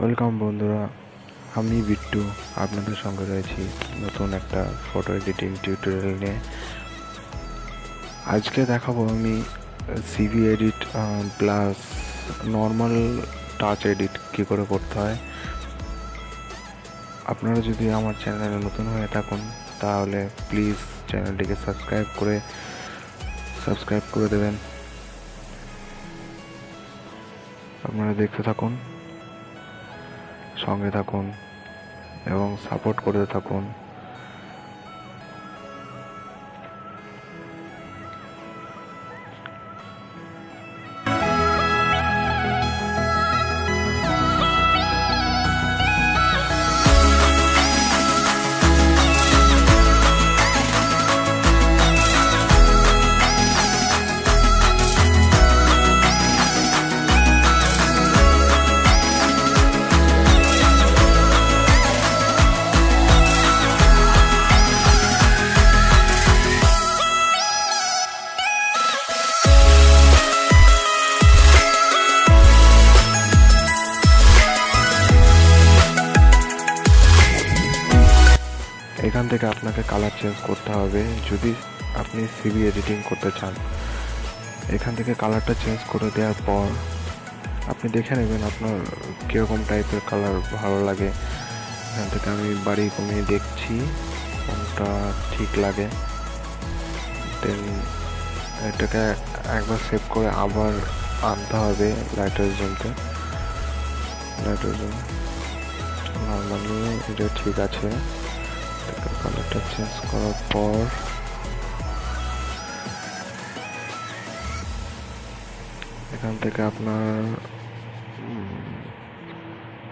Welcome বন্ধুরা, আমি বিট্টু আপনাদের সঙ্গে রয়েছি নতুন একটা ফটো এডিটিং টিউটোরিয়াল নিয়ে। আজকে দেখাবো আমি CV edit plus normal touch edit কী করে করতে হয়। আপনারা যদি আমার চ্যানেলে নতুন হয়ে থাকুন তাহলে প্লিজ চ্যানেলটিকে সাবস্ক্রাইব করে দেবেন। আপনারা দেখতে থাকুন, সঙ্গে থাকুন এবং সাপোর্ট করতে থাকুন। এখান থেকে আপনাকে কালার চেঞ্জ করতে হবে যদি আপনি সিভি এডিটিং করতে চান। এখান থেকে কালারটা চেঞ্জ করে দেওয়ার পর আপনি দেখে নেবেন আপনার কীরকম টাইপের কালার ভালো লাগে। এখান থেকে আমি বাড়ি কমিয়ে দেখছি কোনটা ঠিক লাগে, দেন এটাকে একবার সেভ করে আবার আনতে হবে লাইটরুমে। নর্মালি এটা ঠিক আছে। কালারটা চেঞ্জ করার পর এখান থেকে আপনার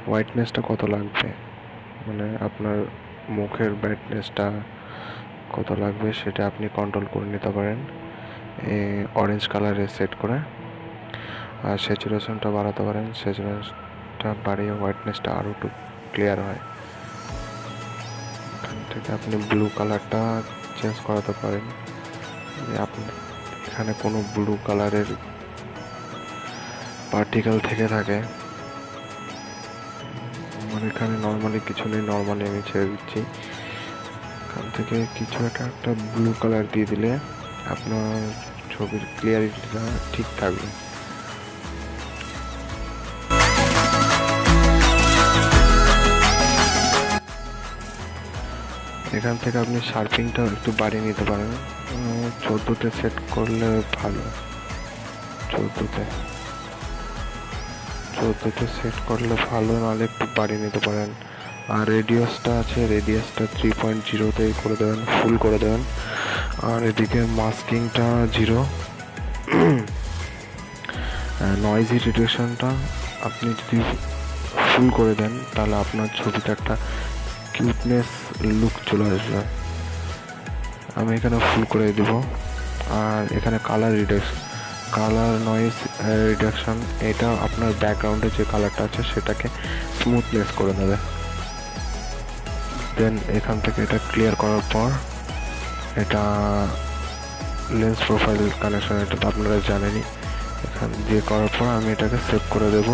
হোয়াইটনেসটা কত লাগবে, মানে আপনার মুখের ব্রাইটনেসটা কত লাগবে সেটা আপনি কন্ট্রোল করে নিতে পারেন অরেঞ্জ কালারে সেট করে। আর স্যাচুরেশনটা বাড়াতে পারেন, স্যাচুরেশনটা বাড়িয়ে হোয়াইটনেসটা আরও একটু ক্লিয়ার হয়। এখান থেকে আপনি ব্লু কালারটা চেঞ্জ করাতে পারেন। আপনি এখানে কোনো ব্লু কালারের পার্টিকেল থেকে থাকে, আমার এখানে নর্মালি কিছু নেই, নর্মালি আমি ছেড়ে দিচ্ছি। এখান থেকে কিছু একটা ব্লু কালার দিয়ে দিলে আপনার ছবির ক্লিয়ারিটিটা ঠিক থাকবে। এখান থেকে আপনি শার্পিংটা একটু বাড়িয়ে নিতে পারেন, 14তে সেট করলে ভালো। 14তে সেট করলে ভালো, নাহলে একটু বাড়িয়ে নিতে পারেন। আর রেডিয়াসটা আছে, রেডিয়াসটা 3.0তেই করে দেবেন, ফুল করে দেবেন। আর এদিকে মাস্কিংটা 0, নয়েজি রিডাকশনটা আপনি যদি ফুল করে দেন তাহলে আপনার ছবিতে একটা কিউটনেস লুক চলে আসবে। আমি এখানে ফুল করে দেব। আর এখানে কালার নয়েজ রিডাকশন, এটা আপনার ব্যাকগ্রাউন্ডে যে কালারটা আছে সেটাকে স্মুথনেস করে দেবে। দেন এখান থেকে এটা ক্লিয়ার করার পর এটা লেন্স প্রোফাইল কানেকশন, এটা তো আপনারা জানেনই। এখান দিয়ে করার পর আমি এটাকে সেভ করে দেব।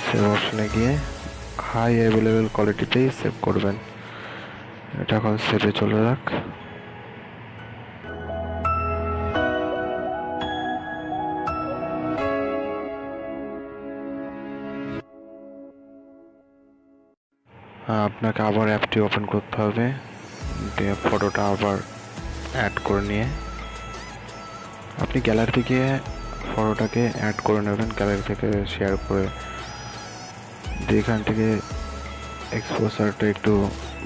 সেভ অপশনে গিয়ে হাই অ্যাভেলেবেল কোয়ালিটিতেই সেভ করবেন। এটা এখন সেভে চলে যাক। আপনাকে আবার অ্যাপটি ওপেন করতে হবে, দিয়ে ফটোটা আবার অ্যাড করে নিয়ে আপনি গ্যালারি থেকে ফটোটাকে অ্যাড করে নেবেন, গ্যালারি থেকে শেয়ার করে। এখান থেকে এক্সপোজারটা একটু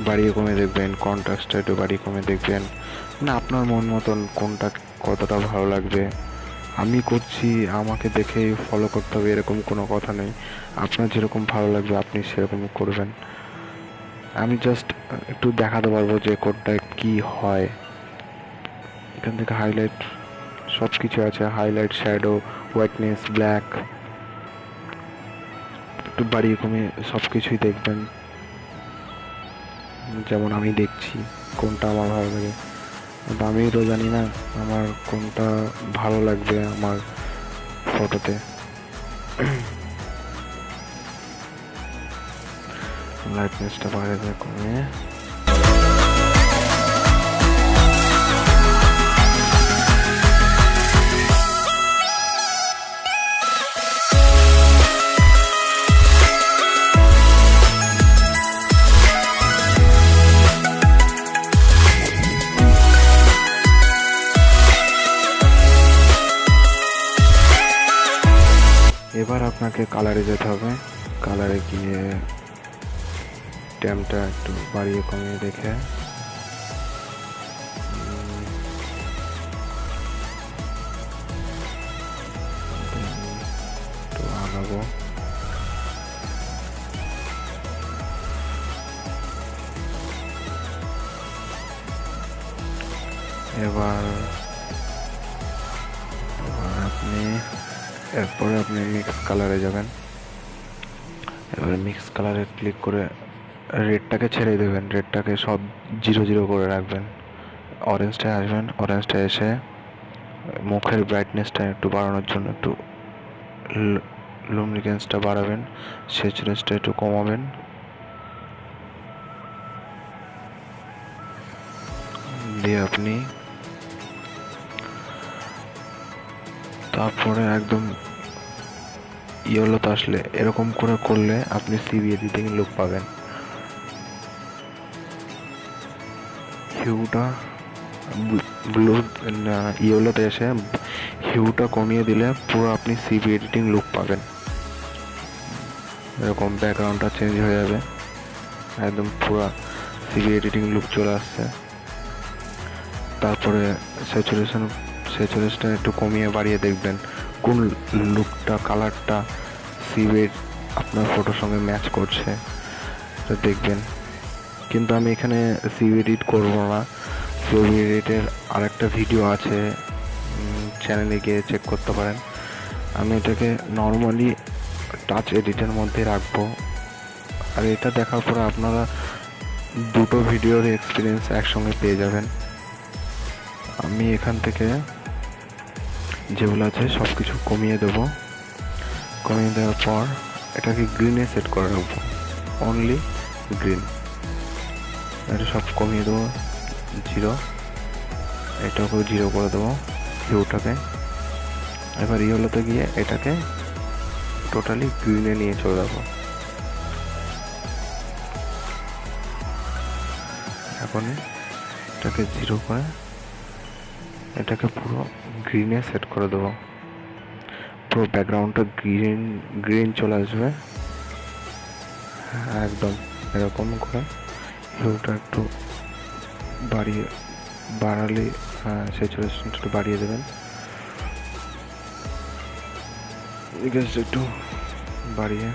বাড়িয়ে কমে দেখবেন, কন্ট্রাস্টটা একটু বাড়িয়ে কমে দেখবেন, মানে আপনার মন মতন কোনটা কতটা ভালো লাগবে। আমি করছি, আমাকে দেখেই ফলো করতে হবে এরকম কোনো কথা নেই। আপনার যেরকম ভালো লাগবে আপনি সেরকম করবেন। আমি জাস্ট একটু দেখাতে পারবো যে কোনটা কি হয়। এখান থেকে হাইলাইট সব কিছু আছে, হাইলাইট, শ্যাডো, হোয়াইটনেস, ব্ল্যাক, একটু বাড়িয়ে কমে সব কিছুই দেখবেন যেমন আমি দেখছি কোনটা আমার ভালো লাগে। আমি তো জানি না আমার কোনটা ভালো লাগবে আমার ফটোতে। লাইটনেসটা বাড়িয়ে কমিয়ে এবার আপনাকে কালারে যেতে হবে। কালারে গিয়ে ট্যামটা একটু বাড়িয়ে কমিয়ে দেখে একটু আগাবো। এবার এরপরে আপনি মিক্স কালারে যাবেন। এবার মিক্স কালারে ক্লিক করে রেডটাকে ছেড়ে দেবেন, রেডটাকে সব 0 করে রাখবেন। অরেঞ্জটায় আসবেন, অরেঞ্জটায় এসে মুখের ব্রাইটনেসটা একটু বাড়ানোর জন্য একটু লুমিনেন্সটা বাড়াবেন, স্যাচুরেশনটা একটু কমাবেন, দিয়ে আপনি তারপরে একদম ইয়েলোতে আসলে এরকম করে করলে আপনি সিভি এডিটিং লুক পাবেন। হিউটা ব্লু ইয়েলোতে এসে হিউটা কমিয়ে দিলে পুরো আপনি সিভি এডিটিং লুক পাবেন। এরকম ব্যাকগ্রাউন্ডটা চেঞ্জ হয়ে যাবে, একদম পুরো সিভি এডিটিং লুক চলে আসছে। তারপরে স্যাচুরেশনটা একটু কমিয়ে বাড়িয়ে দেখবেন কোন লুকটা কালারটা সিভির আপনার ফটোর সঙ্গে ম্যাচ করছে, তো দেখবেন। কিন্তু আমি এখানে সিভি এডিট করবো না, সিভি এডিটের আরেকটা ভিডিও আছে, চ্যানেলে গিয়ে চেক করতে পারেন। আমি এটাকে নর্মালি টাচ এডিটের মধ্যে রাখবো। আর এটা দেখার পরে আপনারা দুটো ভিডিওর এক্সপিরিয়েন্স একসঙ্গে পেয়ে যাবেন। আমি এখান থেকে যেগুলো আছে সব কিছু কমিয়ে দেবো। কমিয়ে দেওয়ার পর এটাকে গ্রিনে সেট করে রাখবো, অনলি গ্রিন। এটা সব কমিয়ে দেবো 0, এটাকেও 0 করে দেবো হিউটাকে। এবার ইয়েলোতে গিয়ে এটাকে টোটালি গ্রিনে নিয়ে চলে যাবো। এখন এটাকে 0 করে এটাকে পুরো গ্রিনে সেট করে দেবো। পুরো ব্যাকগ্রাউন্ডটা গ্রিন চলে আসবে একদম এরকম করে। হিউটা একটু বাড়ালে স্যাচুরেশনটা একটু বাড়িয়ে দেবেন, গ্যাসটা একটু বাড়িয়ে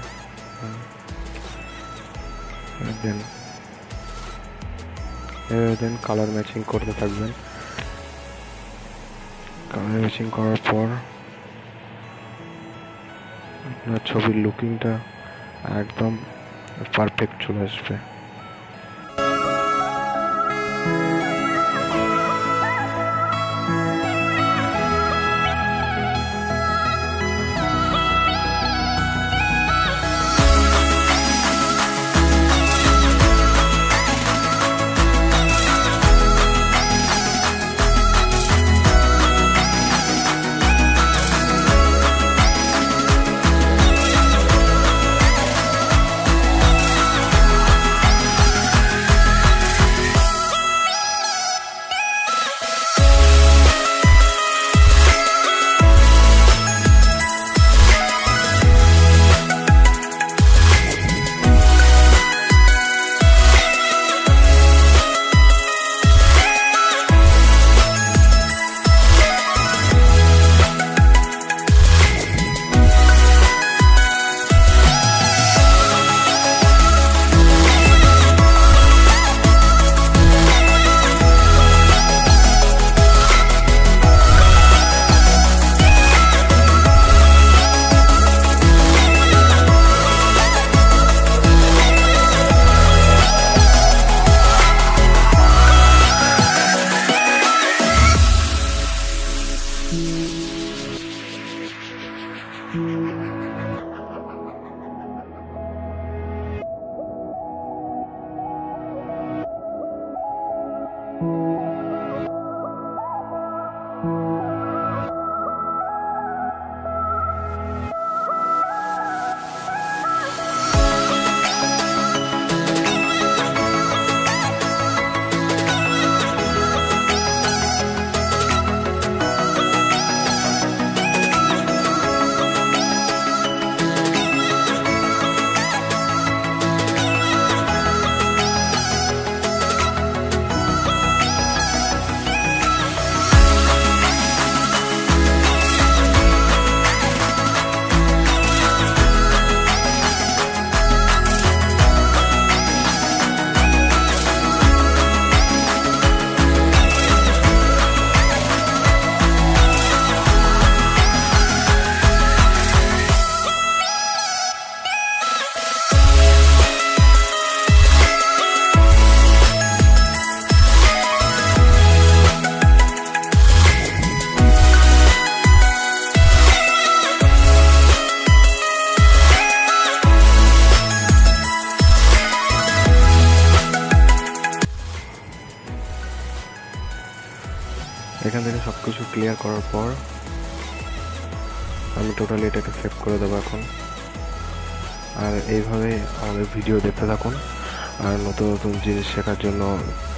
দেন কালার ম্যাচিং করতে থাকবেন। কালার ম্যাচিং করার পর আপনার ছবির লুকিংটা একদম পারফেক্ট চলে আসবে। এখান থেকে সব কিছু ক্লিয়ার করার পর আমি টোটালি এটাকে সেভ করে দেবো এখন। আর এইভাবে আমাদের ভিডিও দেখতে থাকুন। আর নতুন নতুন জিনিস শেখার জন্য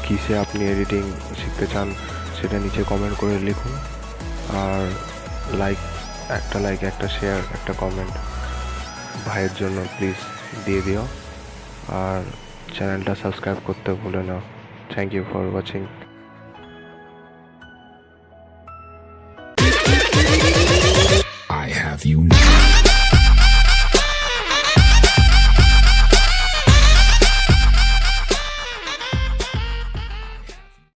কিসে আপনি এডিটিং শিখতে চান সেটা নিচে কমেন্ট করে লিখুন। আর লাইক, একটা শেয়ার, একটা কমেন্ট ভাইয়ের জন্য প্লিজ দিয়ে দিও। আর চ্যানেলটা সাবস্ক্রাইব করতে ভুলে না। Thank you for watching. I have you now.